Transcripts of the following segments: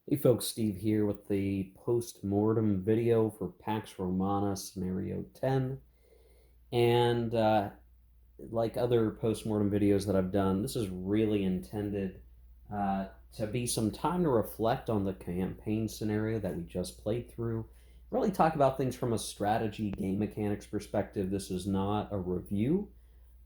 Hey folks, Steve here with the post-mortem video for Pax Romana Scenario 10. And like other post-mortem videos that I've done, this is really intended uh, to be some time to reflect on the campaign scenario that we just played through. Really talk about things from a strategy game mechanics perspective. This is not a review,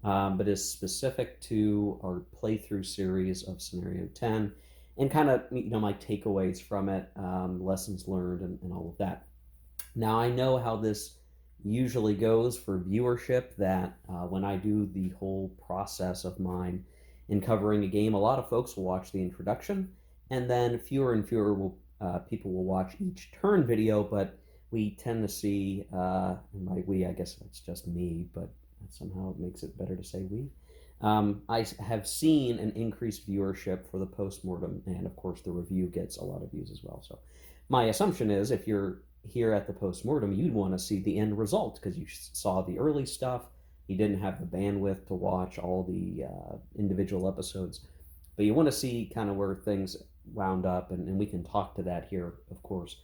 but is specific to our playthrough series of Scenario 10 and kind of my takeaways from it, lessons learned, and all of that. Now I know how this usually goes for viewership. That when I do the whole process of mine in covering a game, a lot of folks will watch the introduction, and then fewer and fewer people will watch each turn video. But we tend to see, and by we, I guess it's just me, but somehow it makes it better to say we. I have seen an increased viewership for the postmortem, and of course, the review gets a lot of views as well. So, my assumption is if you're here at the postmortem, you'd want to see the end result because you saw the early stuff. You didn't have the bandwidth to watch all the individual episodes, but you want to see kind of where things wound up, and we can talk to that here, of course.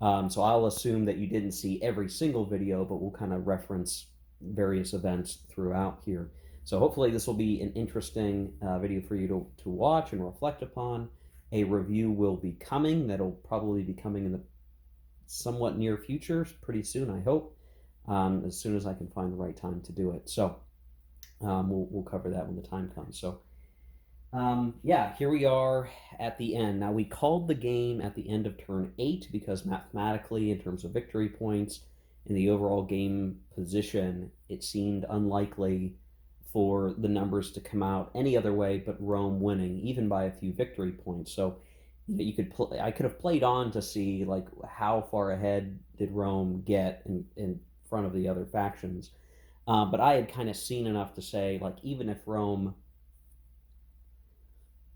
So I'll assume that you didn't see every single video, but we'll kind of reference various events throughout here. So hopefully this will be an interesting video for you to watch and reflect upon. A review will be coming. That'll probably be coming in the somewhat near future, pretty soon, I hope, as soon as I can find the right time to do it. So we'll cover that when the time comes. So yeah, here we are at the end. Now, we called the game at the end of turn 8 because mathematically, in terms of victory points in the overall game position, it seemed unlikely for the numbers to come out any other way but Rome winning, even by a few victory points. So you could I could have played on to see like how far ahead did Rome get in front of the other factions. But I had kind of seen enough to say, like, even if Rome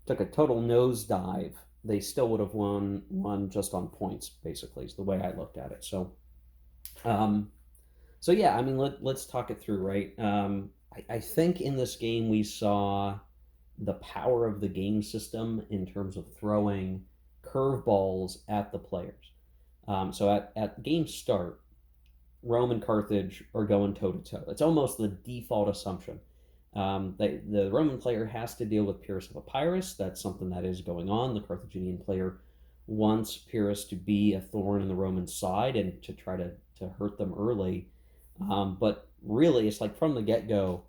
took a total nosedive, they still would have won just on points, basically, is the way I looked at it. Um, so yeah, I mean, let's talk it through, right? I think in this game we saw the power of the game system in terms of throwing curveballs at the players. So at game start, Rome and Carthage are going toe to toe. It's almost the default assumption. The Roman player has to deal with Pyrrhus of Epirus. That's something that is going on. The Carthaginian player wants Pyrrhus to be a thorn in the Roman side and to try to hurt them early. But really, it's like from the get go,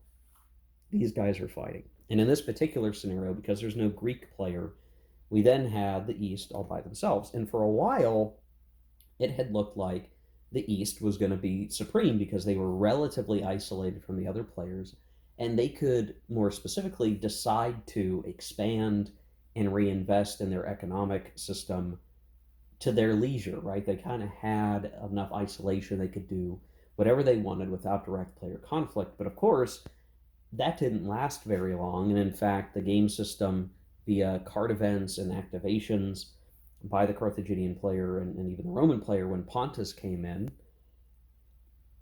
these guys are fighting. And in this particular scenario, because there's no Greek player, we then had the East all by themselves. And for a while, it had looked like the East was going to be supreme because they were relatively isolated from the other players, and they could more specifically decide to expand and reinvest in their economic system to their leisure, right? They kind of had enough isolation they could do whatever they wanted without direct player conflict. But of course, that didn't last very long. And in fact, the game system, via card events and activations by the Carthaginian player and even the Roman player when Pontus came in,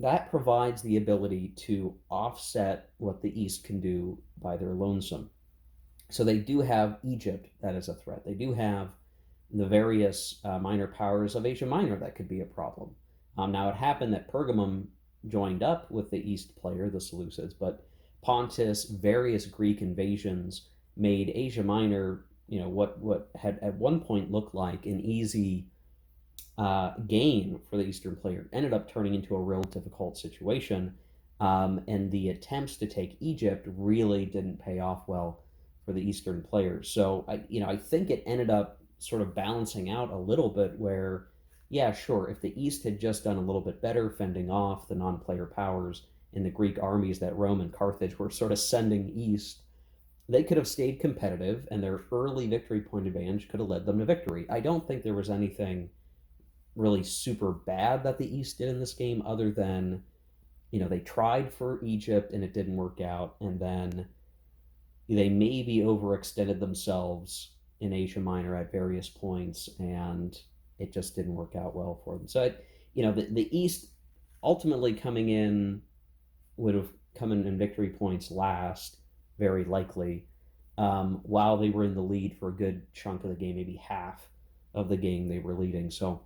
that provides the ability to offset what the East can do by their lonesome. So they do have Egypt that is a threat. They do have the various minor powers of Asia Minor that could be a problem. Now, it happened that Pergamum joined up with the East player, the Seleucids, but Pontus, various Greek invasions made Asia Minor, what had at one point looked like an easy gain for the Eastern player, ended up turning into a real difficult situation. And the attempts to take Egypt really didn't pay off well for the Eastern players. So I think it ended up sort of balancing out a little bit where, yeah, sure, if the East had just done a little bit better fending off the non-player powers in the Greek armies that Rome and Carthage were sort of sending east, they could have stayed competitive, and their early victory point advantage could have led them to victory. I don't think there was anything really super bad that the East did in this game, other than, they tried for Egypt and it didn't work out, and then they maybe overextended themselves in Asia Minor at various points, and it just didn't work out well for them. So, the East ultimately coming in would have come in victory points last, very likely, while they were in the lead for a good chunk of the game, maybe half. of the game they were leading. So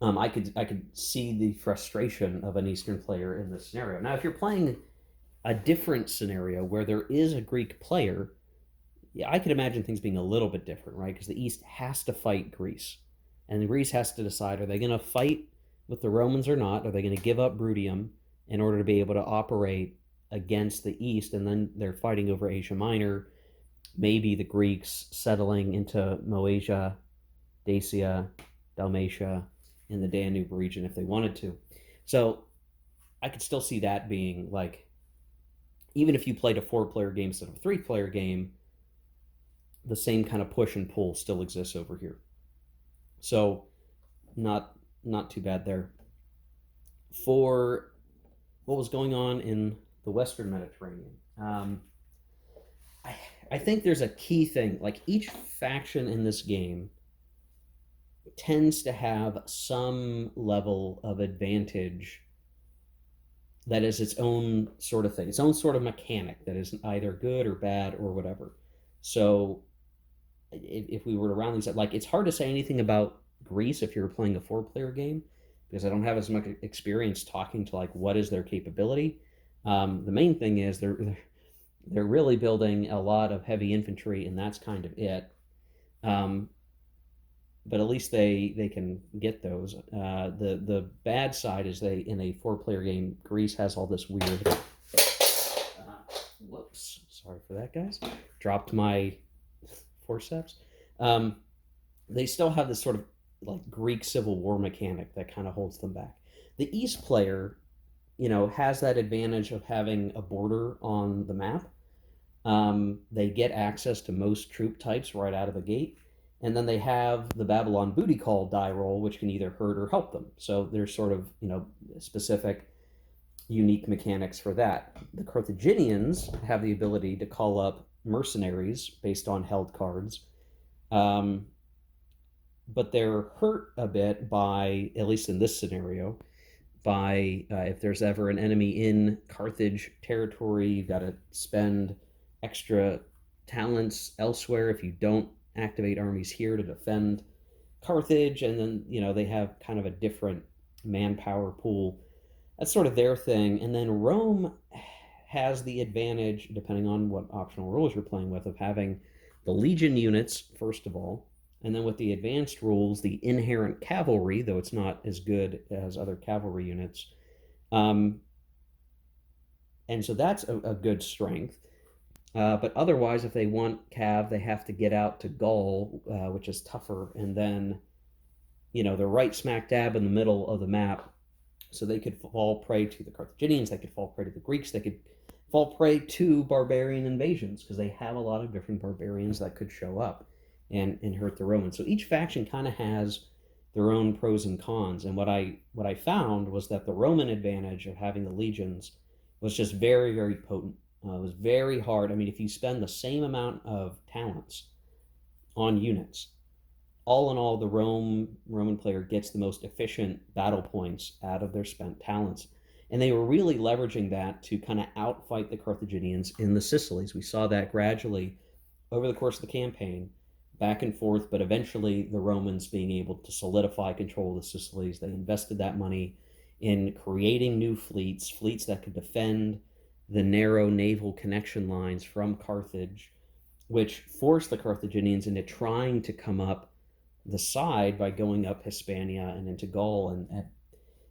I could see the frustration of an Eastern player in this scenario. Now, if you're playing a different scenario where there is a Greek player, yeah, I could imagine things being a little bit different, right? Because the East has to fight Greece, and Greece has to decide: are they going to fight with the Romans or not? Are they going to give up Brutium in order to be able to operate against the East? And then they're fighting over Asia Minor, maybe the Greeks settling into Moesia, Dacia, Dalmatia, in the Danube region if they wanted to. So I could still see that being like, even if you played a 4-player game instead of a 3-player game, the same kind of push and pull still exists over here. So not too bad there. For what was going on in the Western Mediterranean, I, I think there's a key thing. Like, each faction in this game tends to have some level of advantage that is its own sort of thing, its own sort of mechanic that is either good or bad or whatever. So if we were to round these up, like, it's hard to say anything about Greece if you're playing a 4-player game, because I don't have as much experience talking to like what is their capability. The main thing is they're really building a lot of heavy infantry, and that's kind of it. Um, but at least they can get those. The bad side is they, in a 4-player game, Greece has all this weird. Whoops, sorry for that, guys. Dropped my forceps. They still have this sort of like Greek Civil War mechanic that kind of holds them back. The East player, has that advantage of having a border on the map. They get access to most troop types right out of the gate. And then they have the Babylon booty call die roll, which can either hurt or help them. So there's sort of, specific, unique mechanics for that. The Carthaginians have the ability to call up mercenaries based on held cards. But they're hurt a bit by, at least in this scenario, by if there's ever an enemy in Carthage territory, you've got to spend extra talents elsewhere if you don't activate armies here to defend Carthage. And then, they have kind of a different manpower pool. That's sort of their thing. And then Rome has the advantage, depending on what optional rules you're playing with, of having the legion units, first of all, and then with the advanced rules, the inherent cavalry, though it's not as good as other cavalry units. And so that's a good strength. But otherwise, if they want cav, they have to get out to Gaul, which is tougher. And then, they're right smack dab in the middle of the map. So they could fall prey to the Carthaginians, they could fall prey to the Greeks, they could fall prey to barbarian invasions, because they have a lot of different barbarians that could show up and hurt the Romans. So each faction kind of has their own pros and cons. And what I found was that the Roman advantage of having the legions was just very, very potent. It was very hard. I mean, if you spend the same amount of talents on units, all in all, the Roman player gets the most efficient battle points out of their spent talents. And they were really leveraging that to kind of outfight the Carthaginians in the Sicilies. We saw that gradually over the course of the campaign, back and forth, but eventually the Romans being able to solidify control of the Sicilies. They invested that money in creating new fleets that could defend the narrow naval connection lines from Carthage, which forced the Carthaginians into trying to come up the side by going up Hispania and into Gaul. And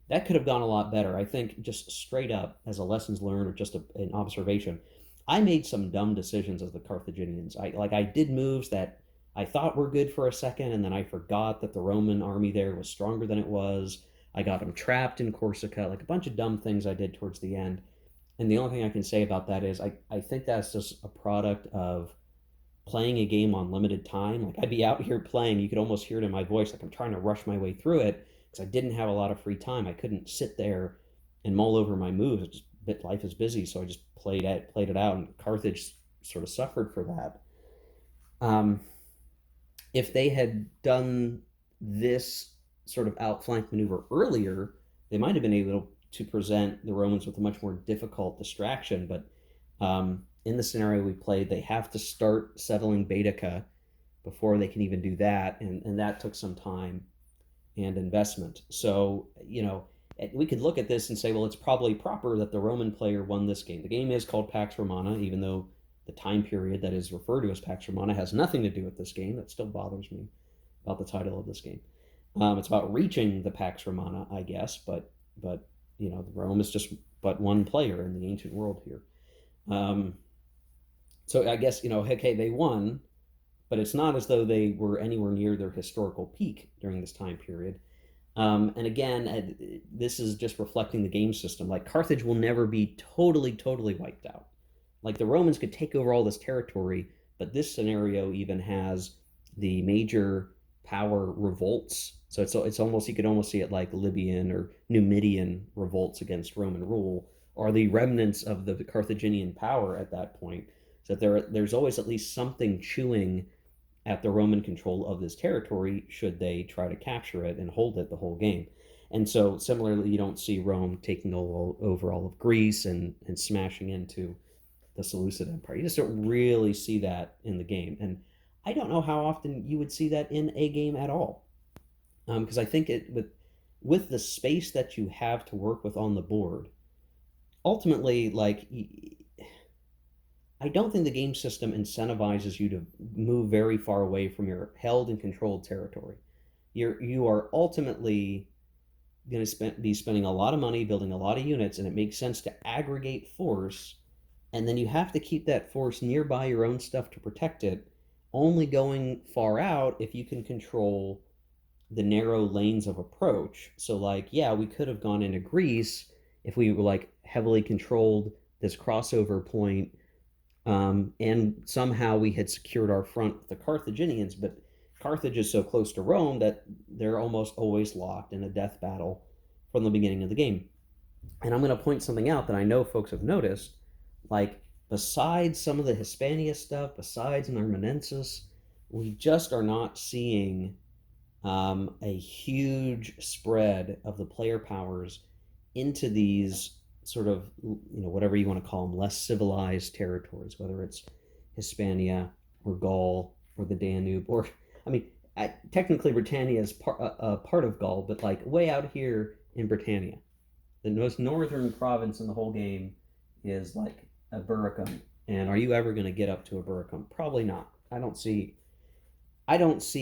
that could have gone a lot better. I think, just straight up as a lessons learned or just an observation, I made some dumb decisions as the Carthaginians. I did moves that I thought were good for a second, and then I forgot that the Roman army there was stronger than it was. I got them trapped in Corsica, like a bunch of dumb things I did towards the end. And the only thing I can say about that is I think that's just a product of playing a game on limited time. Like, I'd be out here playing, you could almost hear it in my voice, like I'm trying to rush my way through it because I didn't have a lot of free time. I couldn't sit there and mull over my moves. It just, life is busy, so I just played it out, and Carthage sort of suffered for that. If they had done this sort of outflank maneuver earlier, they might have been able to present the Romans with a much more difficult distraction. But in the scenario we played, they have to start settling Baetica before they can even do that, and that took some time and investment. So, we could look at this and say, well, it's probably proper that the Roman player won this game. The game is called Pax Romana, even though the time period that is referred to as Pax Romana has nothing to do with this game. That still bothers me about the title of this game. It's about reaching the Pax Romana, I guess, but Rome is just but one player in the ancient world here. Um, so I guess okay, they won, but it's not as though they were anywhere near their historical peak during this time period. And again, this is just reflecting the game system. Like Carthage will never be totally, totally wiped out. Like the Romans could take over all this territory, but this scenario even has the major power revolts. So it's almost, you could almost see it like Libyan or Numidian revolts against Roman rule, or the remnants of the Carthaginian power at that point. So there's always at least something chewing at the Roman control of this territory should they try to capture it and hold it the whole game. And so similarly, you don't see Rome taking over all of Greece and smashing into the Seleucid Empire. You just don't really see that in the game. And I don't know how often you would see that in a game at all. Because I think with the space that you have to work with on the board, ultimately, like, I don't think the game system incentivizes you to move very far away from your held and controlled territory. You are ultimately going to be spending a lot of money building a lot of units, and it makes sense to aggregate force, and then you have to keep that force nearby your own stuff to protect it, only going far out if you can control the narrow lanes of approach. So like, yeah, we could have gone into Greece if we were like heavily controlled this crossover point, and somehow we had secured our front with the Carthaginians, but Carthage is so close to Rome that they're almost always locked in a death battle from the beginning of the game. And I'm going to point something out that I know folks have noticed. Like, besides some of the Hispania stuff, besides Narmanensis, we just are not seeing a huge spread of the player powers into these sort of, whatever you want to call them, less civilized territories, whether it's Hispania or Gaul or the Danube, or, I mean, technically Britannia is part of Gaul, but like way out here in Britannia, the most northern province in the whole game is like Abericum. And are you ever going to get up to Abericum? Probably not. I don't see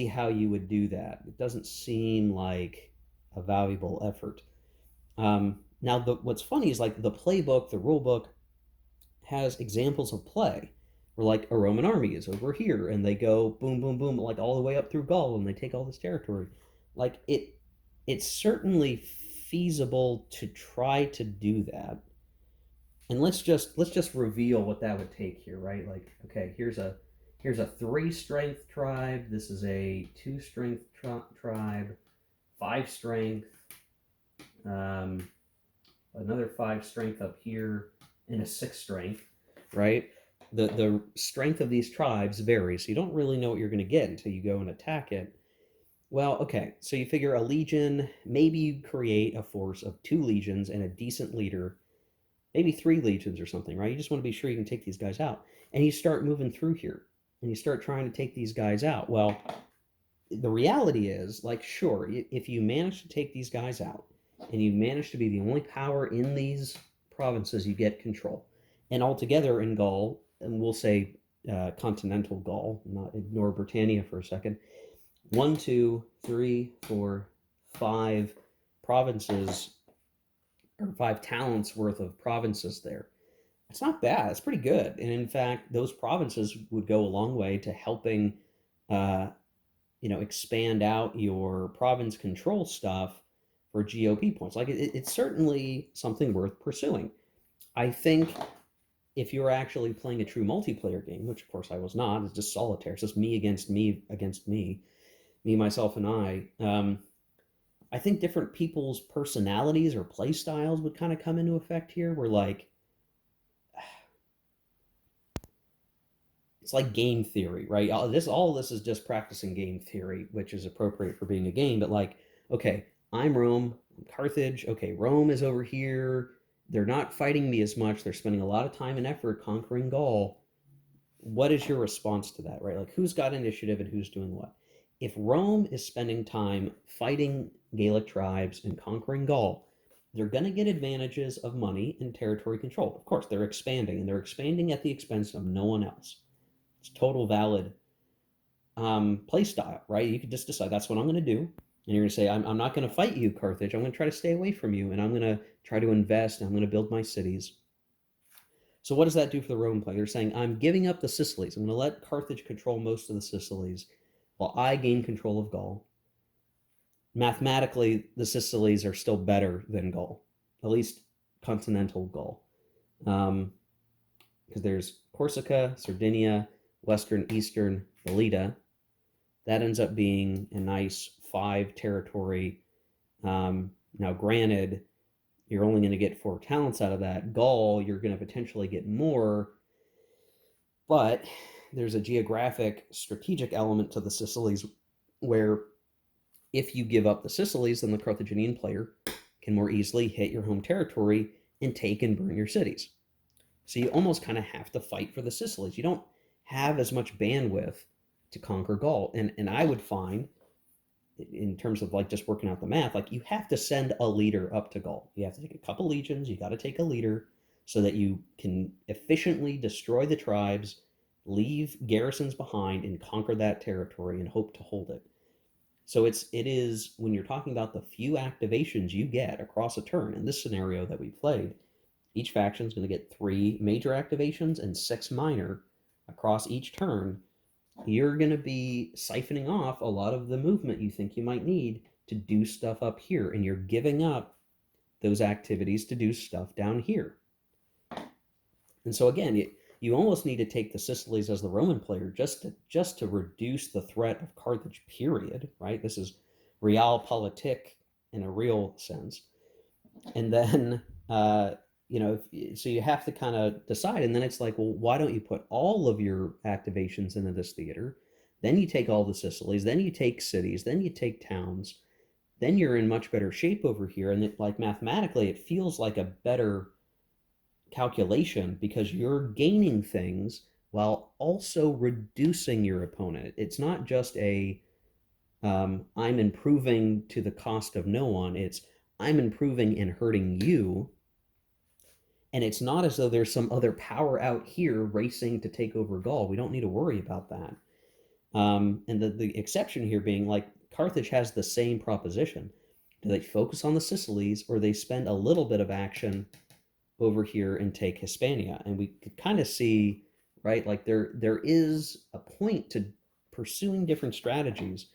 how you would do that. It doesn't seem like a valuable effort. Now, what's funny is like the playbook, the rule book has examples of play where like a Roman army is over here and they go boom, boom, boom, like all the way up through Gaul and they take all this territory. Like it's certainly feasible to try to do that. And let's just reveal what that would take here, right? Like, okay, here's a 3 strength tribe. This is a 2 strength tribe, 5 strength, another 5 strength up here, and a 6 strength, right? The strength of these tribes varies, so you don't really know what you're going to get until you go and attack it. Well, okay, so you figure a legion, maybe you create a force of 2 legions and a decent leader, maybe 3 legions or something, right? You just want to be sure you can take these guys out. And you start moving through here, and you start trying to take these guys out. Well, the reality is, like, sure, if you manage to take these guys out, and you manage to be the only power in these provinces, you get control. And altogether in Gaul, and we'll say continental Gaul, not ignore Britannia for a second, 1, 2, 3, 4, 5 provinces, or 5 talents worth of provinces there. It's not bad. It's pretty good. And in fact, those provinces would go a long way to helping, expand out your province control stuff for GOP points. Like it's certainly something worth pursuing. I think if you're actually playing a true multiplayer game, which of course I was not, it's just solitaire. It's just me against me, myself, and I think different people's personalities or play styles would kind of come into effect here. Where like, it's like game theory, right? All of this is just practicing game theory, which is appropriate for being a game. But like, okay, I'm Rome, I'm Carthage. Okay, Rome is over here. They're not fighting me as much. They're spending a lot of time and effort conquering Gaul. what is your response to that, right? Like who's got initiative and who's doing what? If Rome is spending time fighting Gaelic tribes and conquering Gaul, they're going to get advantages of money and territory control. Of course, they're expanding, and they're expanding at the expense of no one else. It's total valid play style, right? You could just decide that's what I'm going to do. And you're going to say, I'm not going to fight you, Carthage. I'm going to try to stay away from you, and I'm going to try to invest, and I'm going to build my cities. So what does that do for the Roman player? They're saying, I'm giving up the Sicilies. I'm going to let Carthage control most of the Sicilies while I gain control of Gaul. Mathematically, the Sicilies are still better than Gaul, at least continental Gaul. Because there's Corsica, Sardinia, Western, Eastern, Melita. That ends up being a nice 5 territory. Now, granted, you're only going to get 4 talents out of that. Gaul, you're going to potentially get more, but there's a geographic strategic element to the Sicilies where if you give up the Sicilies, then the Carthaginian player can more easily hit your home territory and take and burn your cities. So you almost kind of have to fight for the Sicilies. You don't have as much bandwidth to conquer Gaul. And I would find, in terms of like just working out the math, like you have to send a leader up to Gaul. You have to take a couple legions. You got to take a leader so that you can efficiently destroy the tribes, leave garrisons behind, and conquer that territory and hope to hold it. So it is when you're talking about the few activations you get across a turn in this scenario that we played, each faction is going to get 3 major activations and 6 minor across each turn. You're going to be siphoning off a lot of the movement you think you might need to do stuff up here, and you're giving up those activities to do stuff down here. And so again, you almost need to take the Sicilies as the Roman player just to reduce the threat of Carthage, period, right? This is realpolitik in a real sense. And then so you have to kind of decide, and then it's like, well, why don't you put all of your activations into this theater? Then you take all the Sicilies, then you take cities, then you take towns, then you're in much better shape over here. And like mathematically, it feels like a better calculation because you're gaining things while also reducing your opponent. It's not just I'm improving to the cost of no one. It's I'm improving and hurting you. And it's not as though there's some other power out here racing to take over Gaul. We don't need to worry about that. And the exception here being like Carthage has the same proposition. Do they focus on the Sicilies or they spend a little bit of action over here and take Hispania? And we could kind of see, right, like there is a point to pursuing different strategies.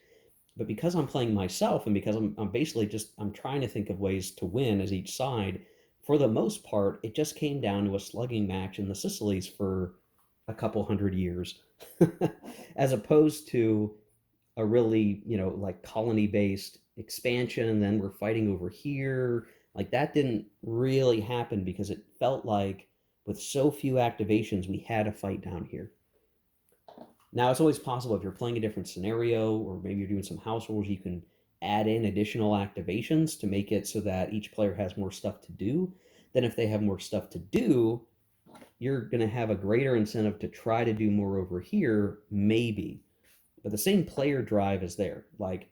But because I'm playing myself and because I'm basically I'm trying to think of ways to win as each side, for the most part, it just came down to a slugging match in the Sicilies for a couple hundred years, as opposed to a really, like colony-based expansion, and then we're fighting over here. Like that didn't really happen because it felt like with so few activations, we had a fight down here. Now, it's always possible if you're playing a different scenario or maybe you're doing some house rules, you can add in additional activations to make it so that each player has more stuff to do. Then if they have more stuff to do, you're going to have a greater incentive to try to do more over here, maybe. But the same player drive is there. Like,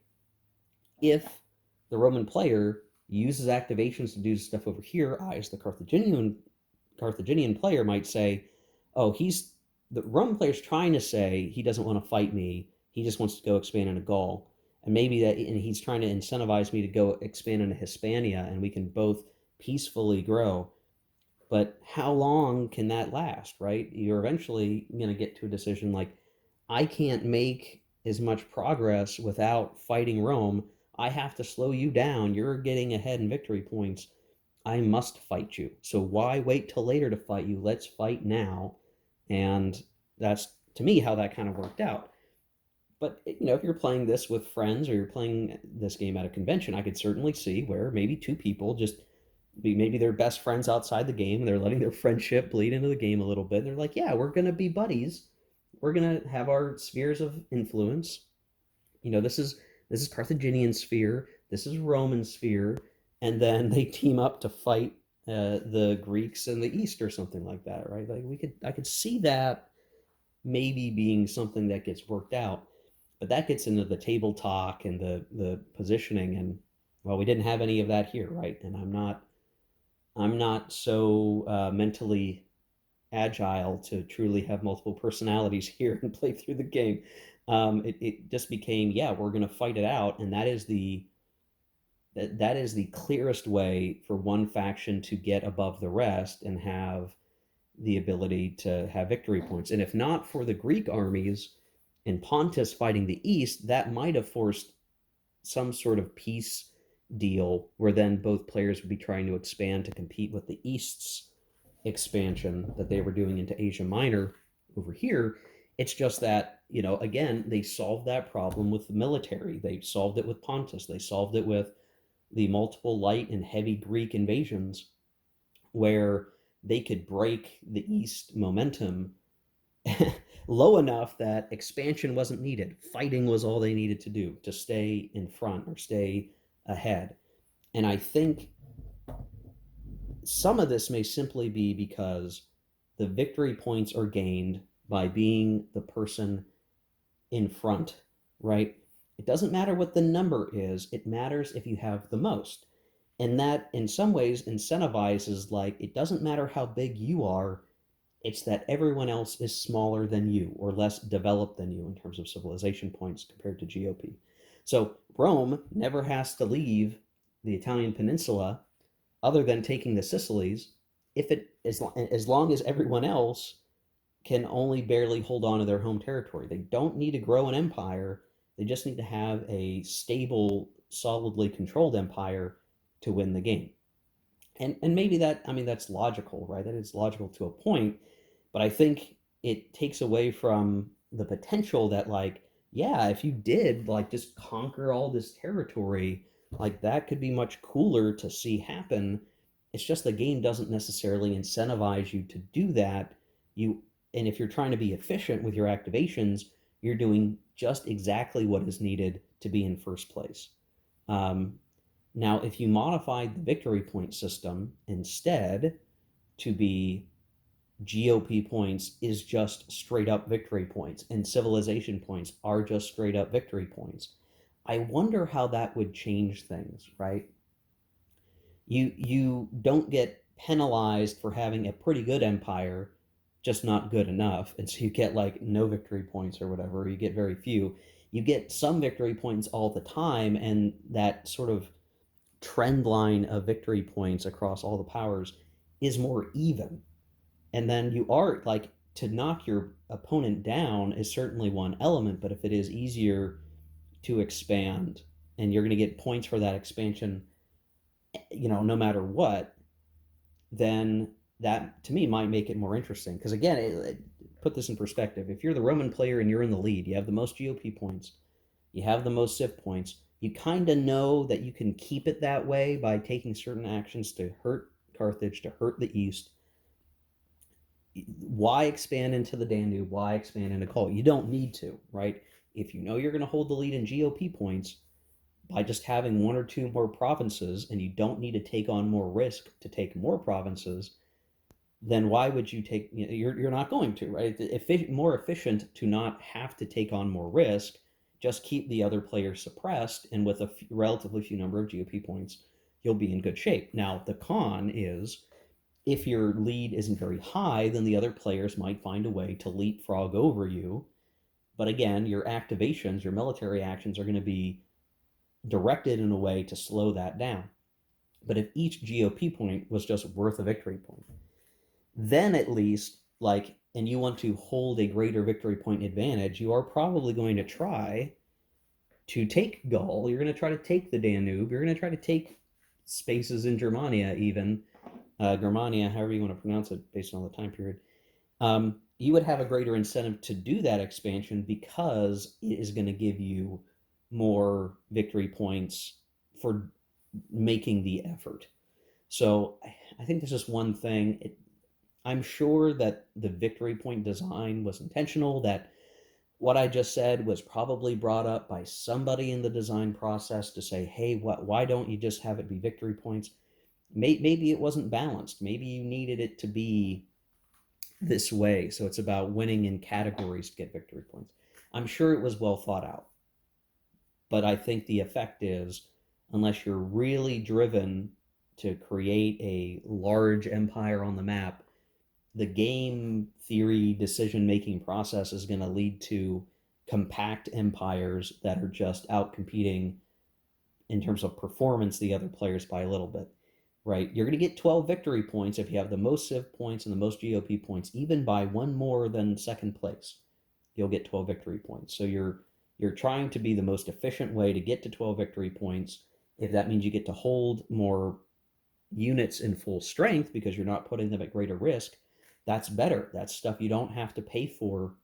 if the Roman player uses activations to do stuff over here, I, as the Carthaginian player, might say, oh, the Roman player's trying to say he doesn't want to fight me. He just wants to go expand into Gaul. And he's trying to incentivize me to go expand into Hispania, and we can both peacefully grow. But how long can that last, right? You're eventually going to get to a decision like, I can't make as much progress without fighting Rome. I have to slow you down. You're getting ahead in victory points. I must fight you. So why wait till later to fight you? Let's fight now. And that's, to me, how that kind of worked out. But, if you're playing this with friends or you're playing this game at a convention, I could certainly see where maybe 2 people maybe they're best friends outside the game and they're letting their friendship bleed into the game a little bit. And they're like, yeah, we're going to be buddies. We're going to have our spheres of influence. This is Carthaginian sphere. This is Roman sphere. And then they team up to fight the Greeks in the East or something like that, right? Like I could see that maybe being something that gets worked out. But that gets into the table talk and the positioning, and well, we didn't have any of that here, right? And I'm not so mentally agile to truly have multiple personalities here and play through the game. It just became, yeah, we're going to fight it out, and that is the clearest way for one faction to get above the rest and have the ability to have victory points. And if not for the Greek armies and Pontus fighting the East, that might have forced some sort of peace deal where then both players would be trying to expand to compete with the East's expansion that they were doing into Asia Minor over here. It's just that, again, they solved that problem with the military. They solved it with Pontus. They solved it with the multiple light and heavy Greek invasions where they could break the East momentum low enough that expansion wasn't needed. Fighting was all they needed to do to stay in front or stay ahead. And I think some of this may simply be because the victory points are gained by being the person in front, right? It doesn't matter what the number is, it matters if you have the most. And that, in some ways, incentivizes, like, it doesn't matter how big you are, it's that everyone else is smaller than you or less developed than you in terms of civilization points compared to GOP. So Rome never has to leave the Italian peninsula other than taking the Sicilies, if it as long as everyone else can only barely hold on to their home territory. They don't need to grow an empire. They just need to have a stable, solidly controlled empire to win the game. And maybe that's logical, right? That is logical to a point, but I think it takes away from the potential that, like, yeah, if you did like just conquer all this territory, like that could be much cooler to see happen. It's just the game doesn't necessarily incentivize you to do that. You and if you're trying to be efficient with your activations, you're doing just exactly what is needed to be in first place. Um, Now, if you modified the victory point system instead to be GOP points is just straight up victory points and civilization points are just straight up victory points, I wonder how that would change things, right? You don't get penalized for having a pretty good empire, just not good enough, and so you get like no victory points or whatever. You get very few. You get some victory points all the time, and that sort of trend line of victory points across all the powers is more even. And then you are like, to knock your opponent down is certainly one element, but if it is easier to expand and you're going to get points for that expansion, no matter what, then that to me might make it more interesting. Because again, put this in perspective. If you're the Roman player and you're in the lead, you have the most GOP points, you have the most Civ points, you kind of know that you can keep it that way by taking certain actions to hurt Carthage, to hurt the East. Why expand into the Danube? Why expand into Gaul? You don't need to, right? If you know you're going to hold the lead in GOP points by just having one or two more provinces and you don't need to take on more risk to take more provinces, then why would you take, you're not going to, right? It's more efficient to not have to take on more risk, just keep the other players suppressed, and with a relatively few number of GOP points, you'll be in good shape. Now, the con is if your lead isn't very high, then the other players might find a way to leapfrog over you. But again, your activations, your military actions are going to be directed in a way to slow that down. But if each GOP point was just worth a victory point, then at least, like, and you want to hold a greater victory point advantage, you are probably going to try to take Gaul. You're going to try to take the Danube. You're going to try to take spaces in Germania, even Germania, however you want to pronounce it, based on the time period. You would have a greater incentive to do that expansion because it is going to give you more victory points for making the effort. So I think this is one thing. I'm sure that the victory point design was intentional, that what I just said was probably brought up by somebody in the design process to say, hey, why don't you just have it be victory points? Maybe it wasn't balanced. Maybe you needed it to be this way. So it's about winning in categories to get victory points. I'm sure it was well thought out, but I think the effect is, unless you're really driven to create a large empire on the map, the game theory decision making process is going to lead to compact empires that are just out competing in terms of performance the other players by a little bit, right? You're going to get 12 victory points if you have the most civ points and the most GOP points, even by one more than second place. You'll get 12 victory points. So you're trying to be the most efficient way to get to 12 victory points. If that means you get to hold more units in full strength because you're not putting them at greater risk, that's better. That's stuff you don't have to pay for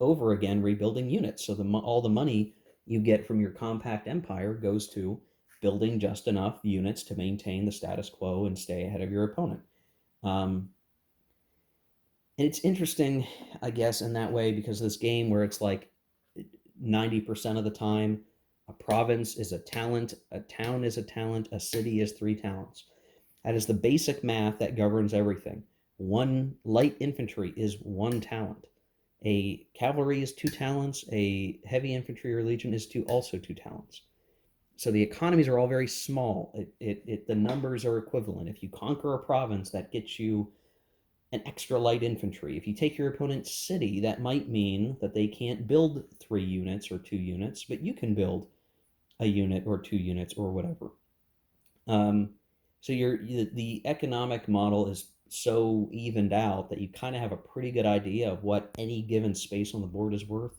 over again rebuilding units. So all the money you get from your compact empire goes to building just enough units to maintain the status quo and stay ahead of your opponent. And it's interesting, I guess, in that way, because this game where it's like 90% of the time a province is a talent, a town is a talent, a city is 3 talents. That is the basic math that governs everything. One light infantry is 1 talent. A cavalry is 2 talents. A heavy infantry or legion is also 2 talents. So the economies are all very small. The numbers are equivalent. If you conquer a province, that gets you an extra light infantry. If you take your opponent's city, that might mean that they can't build 3 units or 2 units, but you can build a unit or 2 units or whatever. So the economic model is so evened out that you kind of have a pretty good idea of what any given space on the board is worth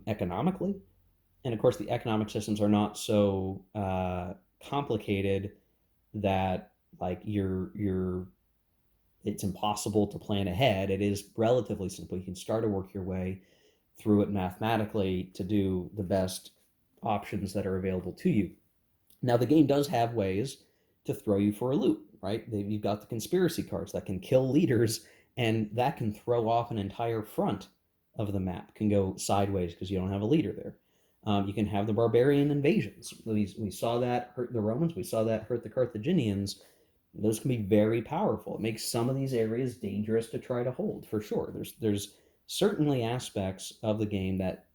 economically. And of course, the economic systems are not so complicated that like it's impossible to plan ahead. It is relatively simple. You can start to work your way through it mathematically to do the best options that are available to you. Now, the game does have ways to throw you for a loop, right? You've got the conspiracy cards that can kill leaders, and that can throw off an entire front of the map, can go sideways because you don't have a leader there. You can have the barbarian invasions. We saw that hurt the Romans. We saw that hurt the Carthaginians. Those can be very powerful. It makes some of these areas dangerous to try to hold, for sure. There's certainly aspects of the game that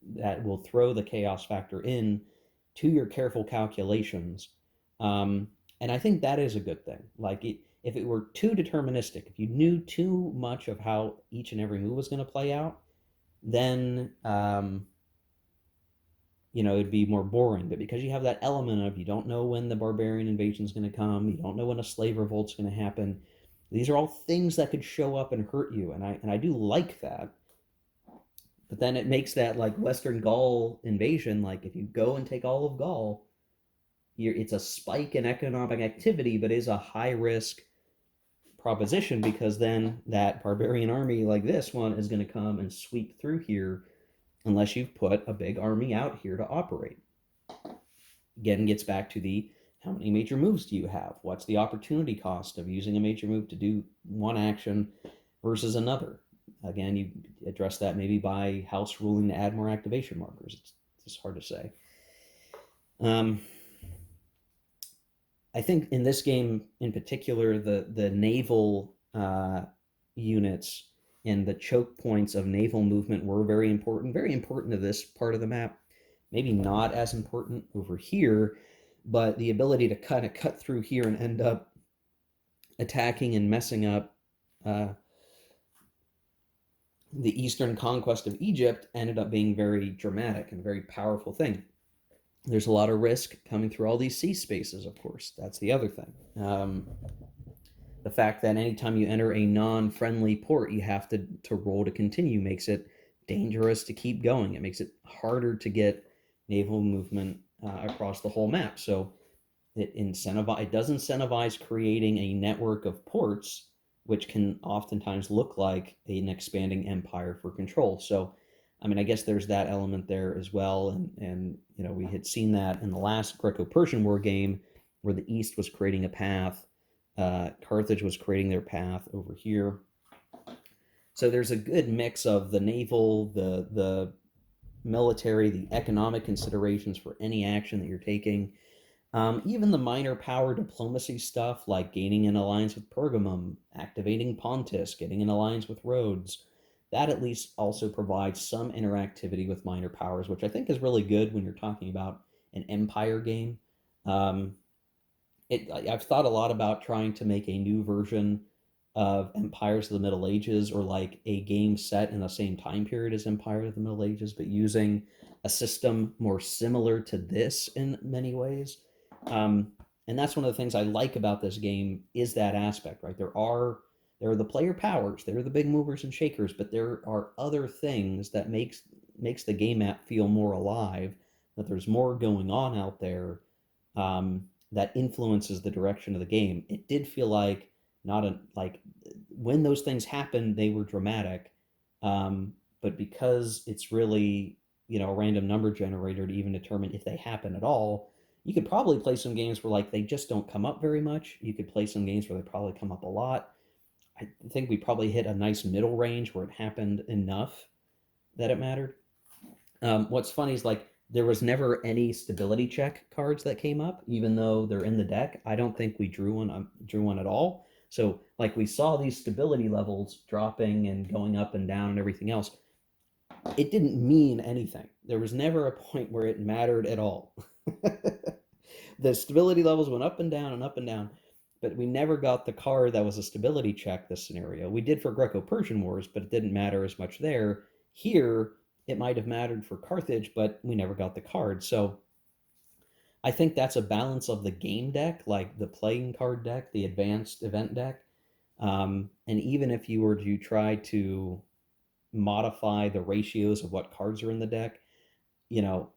will throw the chaos factor in to your careful calculations. And I think that is a good thing. Like, if it were too deterministic, if you knew too much of how each and every move was going to play out, then it'd be more boring. But because you have that element of, you don't know when the barbarian invasion is going to come, you don't know when a slave revolt's going to happen. These are all things that could show up and hurt you, and I do like that. But then it makes that, like, Western Gaul invasion, like, if you go and take all of Gaul, it's a spike in economic activity, but is a high risk proposition, because then that barbarian army like this one is going to come and sweep through here unless you've put a big army out here to operate. Again, gets back to the, how many major moves do you have? What's the opportunity cost of using a major move to do one action versus another? Again, you address that maybe by house ruling to add more activation markers. It's just hard to say. I think in this game in particular, the naval units and the choke points of naval movement were very important to this part of the map. Maybe not as important over here, but the ability to kind of cut through here and end up attacking and messing up the eastern conquest of Egypt ended up being very dramatic and a very powerful thing. There's a lot of risk coming through all these sea spaces, of course. That's the other thing. The fact that anytime you enter a non-friendly port, you have to roll to continue makes it dangerous to keep going. It makes it harder to get naval movement across the whole map. So it does incentivize creating a network of ports, which can oftentimes look like an expanding empire for control. So, I mean, I guess there's that element there as well. And we had seen that in the last Greco-Persian War game, where the East was creating a path. Carthage was creating their path over here. So there's a good mix of the naval, the military, the economic considerations for any action that you're taking. Even the minor power diplomacy stuff, like gaining an alliance with Pergamum, activating Pontus, getting an alliance with Rhodes, that at least also provides some interactivity with minor powers, which I think is really good when you're talking about an Empire game. Um, I've thought a lot about trying to make a new version of Empires of the Middle Ages, or like a game set in the same time period as Empire of the Middle Ages, but using a system more similar to this in many ways. Um, and that's one of the things I like about this game, is that aspect, right? There are the player powers, there are the big movers and shakers, but there are other things that makes the game map feel more alive. That there's more going on out there, that influences the direction of the game. It did feel like, not a like when those things happened, they were dramatic, but because it's really, a random number generator to even determine if they happen at all. You could probably play some games where like they just don't come up very much. You could play some games where they probably come up a lot. I think we probably hit a nice middle range where it happened enough that it mattered. What's funny is like there was never any stability check cards that came up, even though they're in the deck. I don't think we drew one at all. So like we saw these stability levels dropping and going up and down and everything else. It didn't mean anything. There was never a point where it mattered at all. The stability levels went up and down, but we never got the card that was a stability check this scenario. We did for Greco-Persian Wars, but it didn't matter as much there. Here, it might have mattered for Carthage, but we never got the card. So I think that's a balance of the game deck, like the playing card deck, the advanced event deck. And even if you were to try to modify the ratios of what cards are in the deck, you know,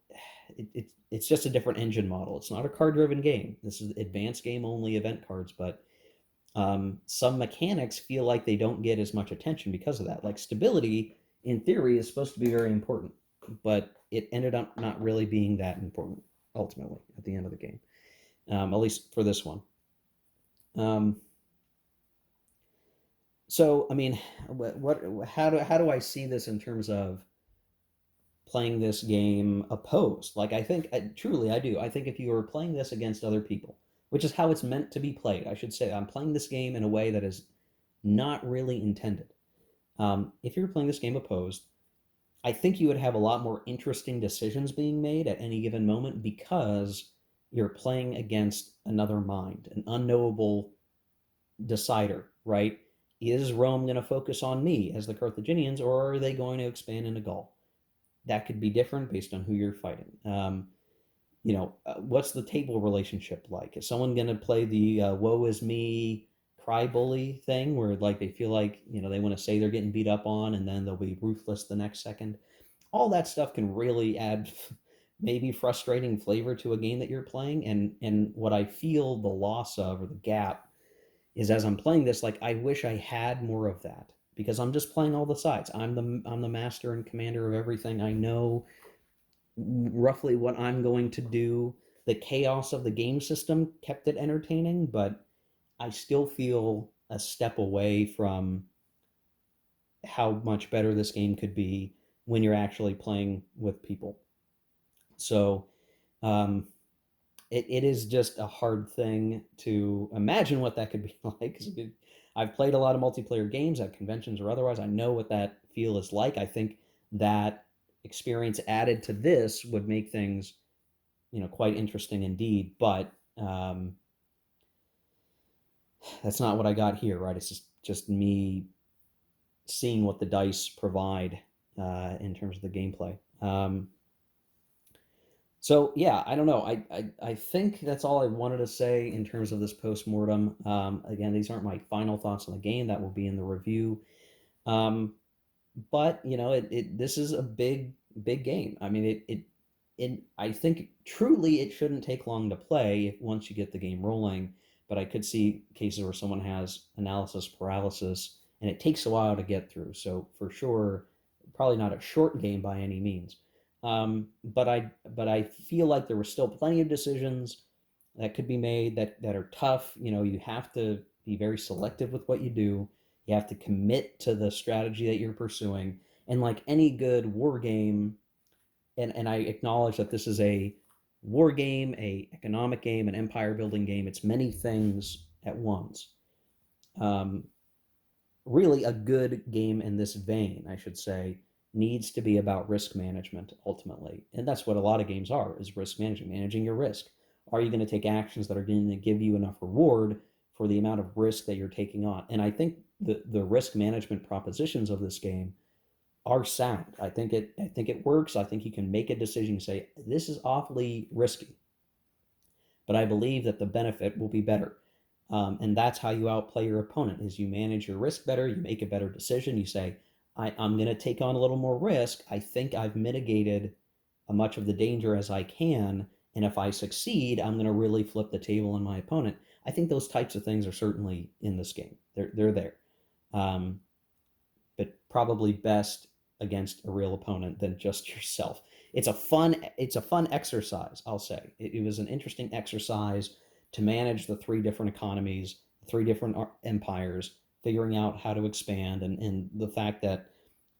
it's just a different engine model. It's not a card driven game. This is advanced game only event cards, but some mechanics feel like they don't get as much attention because of that. Like stability, in theory, is supposed to be very important, but it ended up not really being that important ultimately at the end of the game, at least for this one. Um, so, I mean, how do I see this in terms of playing this game opposed? Like, I think truly I do. I think if you were playing this against other people, which is how it's meant to be played, I should say, I'm playing this game in a way that is not really intended. If you're playing this game opposed, I think you would have a lot more interesting decisions being made at any given moment, because you're playing against another mind, an unknowable decider, right? Is Rome going to focus on me as the Carthaginians, or are they going to expand into Gaul? That could be different based on who you're fighting. What's the table relationship like? Is someone going to play the woe is me cry bully thing, where like they feel like they want to say they're getting beat up on, and then they'll be ruthless the next second? All that stuff can really add maybe frustrating flavor to a game that you're playing. And what I feel the loss of, or the gap, is as I'm playing this, like I wish I had more of that, because I'm just playing all the sides. I'm the master and commander of everything. I know roughly what I'm going to do. The chaos of the game system kept it entertaining, but I still feel a step away from how much better this game could be when you're actually playing with people. So um, it is just a hard thing to imagine what that could be like. Because I've played a lot of multiplayer games at conventions or otherwise. I know what that feel is like. I think that experience added to this would make things, quite interesting indeed. But that's not what I got here, right? It's just me seeing what the dice provide in terms of the gameplay. So yeah, I don't know. I think that's all I wanted to say in terms of this post-mortem. Again, these aren't my final thoughts on the game. That will be in the review. Um, but this is a big game. I mean, I think truly it shouldn't take long to play once you get the game rolling. But I could see cases where someone has analysis paralysis and it takes a while to get through. So for sure, probably not a short game by any means. But I feel like there were still plenty of decisions that could be made that are tough. You have to be very selective with what you do. You have to commit to the strategy that you're pursuing. And like any good war game, and I acknowledge that this is a war game, a economic game, an empire building game. It's many things at once. Um, Really, a good game in this vein, I should say, needs to be about risk management ultimately, and that's what a lot of games are: is risk management, managing your risk. Are you going to take actions that are going to give you enough reward for the amount of risk that you're taking on? And I think the risk management propositions of this game are sound. I think it works. I think you can make a decision and say this is awfully risky, but I believe that the benefit will be better. And that's how you outplay your opponent: is you manage your risk better, you make a better decision, you say, I'm going to take on a little more risk. I think I've mitigated as much of the danger as I can, and if I succeed, I'm going to really flip the table on my opponent. I think those types of things are certainly in this game. They're there. Um, but probably best against a real opponent than just yourself. It's a fun exercise, I'll say. It was an interesting exercise to manage the three different economies, three different empires, figuring out how to expand, and the fact that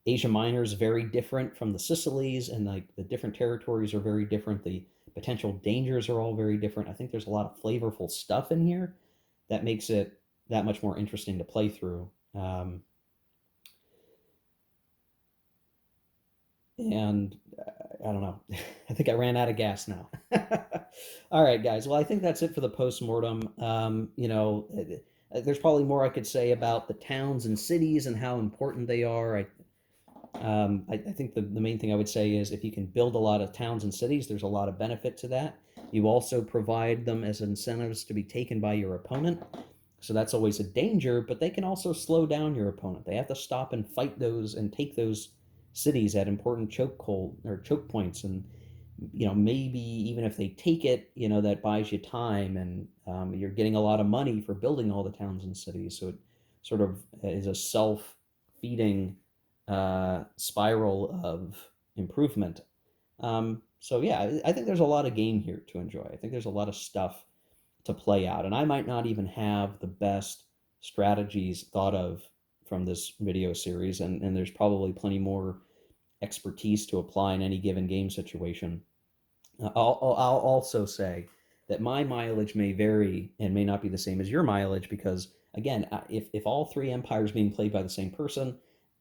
Asia Minor is very different from the Sicilies, and like the different territories are very different. The potential dangers are all very different. I think there's a lot of flavorful stuff in here that makes it that much more interesting to play through. And I don't know. I think I ran out of gas now. All right, guys. Well, I think that's it for the post-mortem. There's probably more I could say about the towns and cities and how important they are. I think the main thing I would say is if you can build a lot of towns and cities, there's a lot of benefit to that. You also provide them as incentives to be taken by your opponent. So that's always a danger, but they can also slow down your opponent. They have to stop and fight those and take those cities at important choke points, and maybe even if they take it, that buys you time, and you're getting a lot of money for building all the towns and cities. So it sort of is a self-feeding spiral of improvement. So yeah, I think there's a lot of game here to enjoy. I think there's a lot of stuff to play out, and I might not even have the best strategies thought of from this video series, and there's probably plenty more expertise to apply in any given game situation. I'll also say that my mileage may vary and may not be the same as your mileage, because again, if all three empires being played by the same person,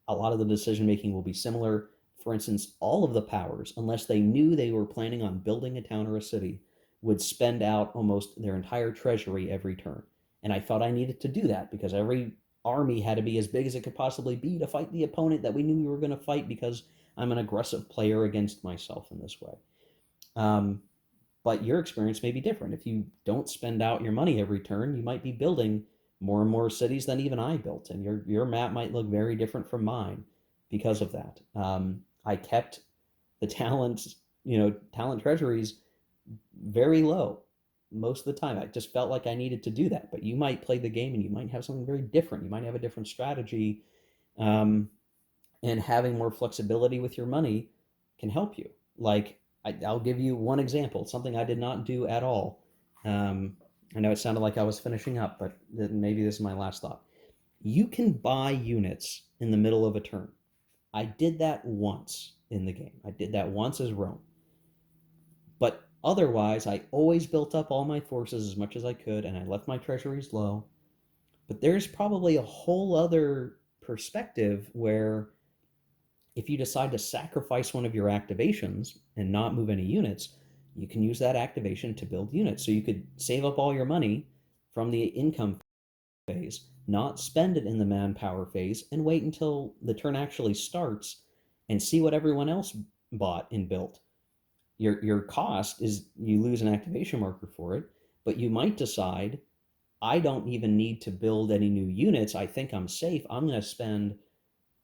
a lot of the decision making will be similar. For instance, all of the powers, unless they knew they were planning on building a town or a city, would spend out almost their entire treasury every turn. And I thought I needed to do that because every army had to be as big as it could possibly be to fight the opponent that we knew we were going to fight, because I'm an aggressive player against myself in this way. Um, but your experience may be different. If you don't spend out your money every turn, you might be building more and more cities than even I built, and your map might look very different from mine because of that. I kept the talent treasuries very low most of the time. I just felt like I needed to do that. But you might play the game and you might have something very different. You might have a different strategy, um, and having more flexibility with your money can help you. Like I'll give you one example, something I did not do at all. Um, I know it sounded like I was finishing up, but maybe this is my last thought. You can buy units in the middle of a turn. I did that once in the game. I did that once as Rome. But otherwise, I always built up all my forces as much as I could, and I left my treasuries low. But there's probably a whole other perspective where if you decide to sacrifice one of your activations and not move any units, you can use that activation to build units. So you could save up all your money from the income phase, not spend it in the manpower phase, and wait until the turn actually starts and see what everyone else bought and built. Your cost is you lose an activation marker for it, but you might decide, I don't even need to build any new units. I think I'm safe. I'm going to spend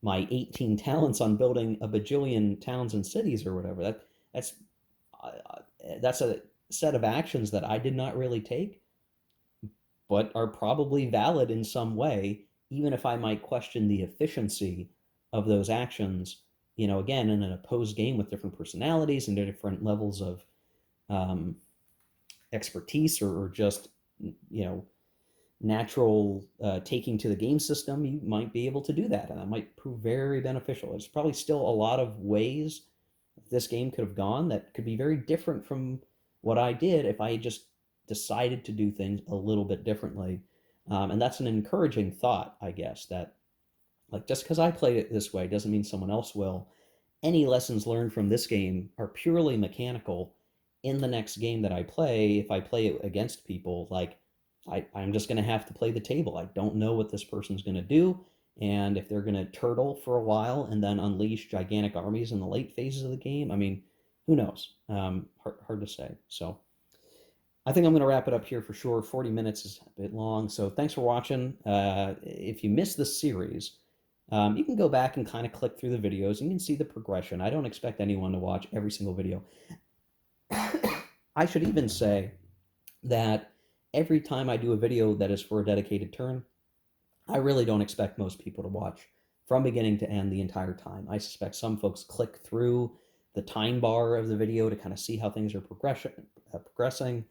my 18 talents on building a bajillion towns and cities or whatever. That's that's a set of actions that I did not really take, but are probably valid in some way, even if I might question the efficiency of those actions. Again, in an opposed game with different personalities and different levels of um, expertise, or just you know natural taking to the game system, you might be able to do that, and that might prove very beneficial. There's probably still a lot of ways this game could have gone that could be very different from what I did if I just decided to do things a little bit differently. And that's an encouraging thought, I guess, that like just because I played it this way doesn't mean someone else will. Any lessons learned from this game are purely mechanical. In the next game that I play, if I play it against people, like I'm just going to have to play the table. I don't know what this person's going to do. And if they're going to turtle for a while and then unleash gigantic armies in the late phases of the game, I mean, who knows? Hard to say. So I think I'm going to wrap it up here for sure. 40 minutes is a bit long. So thanks for watching. If you missed this series, you can go back and kind of click through the videos and you can see the progression. I don't expect anyone to watch every single video. I should even say that every time I do a video that is for a dedicated turn, I really don't expect most people to watch from beginning to end the entire time. I suspect some folks click through the time bar of the video to kind of see how things are progressing.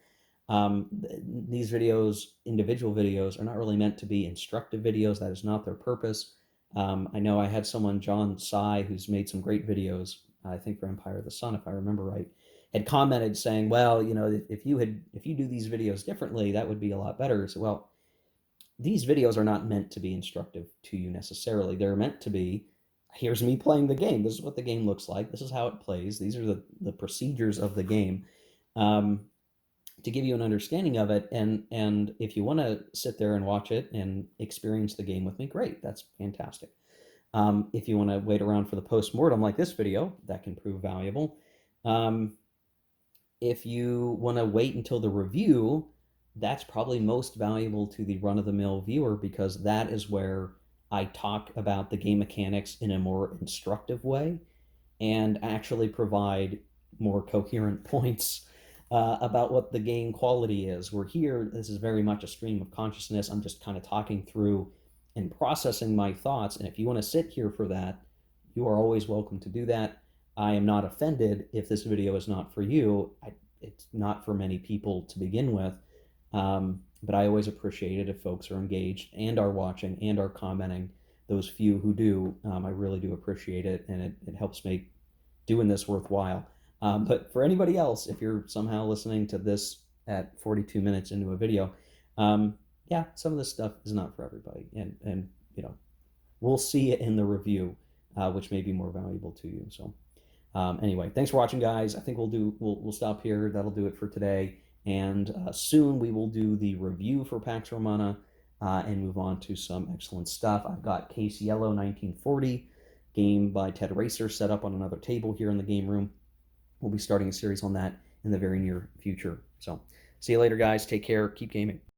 These videos, individual videos, are not really meant to be instructive videos. That is not their purpose. I know I had someone, John Sai, who's made some great videos, I think for Empire of the Sun, if I remember right, had commented saying, well, you know, if you do these videos differently, that would be a lot better. So, well, these videos are not meant to be instructive to you necessarily. They're meant to be, here's me playing the game. This is what the game looks like. This is how it plays. These are the procedures of the game. To give you an understanding of it, and if you want to sit there and watch it and experience the game with me, great, that's fantastic. If you want to wait around for the post-mortem like this video, that can prove valuable. If you want to wait until the review, that's probably most valuable to the run-of-the-mill viewer, because that is where I talk about the game mechanics in a more instructive way and actually provide more coherent points about what the game quality is. We're here, this is very much a stream of consciousness. I'm just kind of talking through and processing my thoughts. And if you want to sit here for that, you are always welcome to do that. I am not offended if this video is not for you. It's not for many people to begin with. But I always appreciate it if folks are engaged and are watching and are commenting. Those few who do, I really do appreciate it, and it helps make doing this worthwhile. But for anybody else, if you're somehow listening to this at 42 minutes into a video, yeah, some of this stuff is not for everybody, and you know, we'll see it in the review, which may be more valuable to you. So anyway, thanks for watching, guys. I think we'll stop here. That'll do it for today, and soon we will do the review for Pax Romana and move on to some excellent stuff. I've got Case Yellow 1940 game by Ted Racer set up on another table here in the game room. We'll be starting a series on that in the very near future. So see you later, guys. Take care. Keep gaming.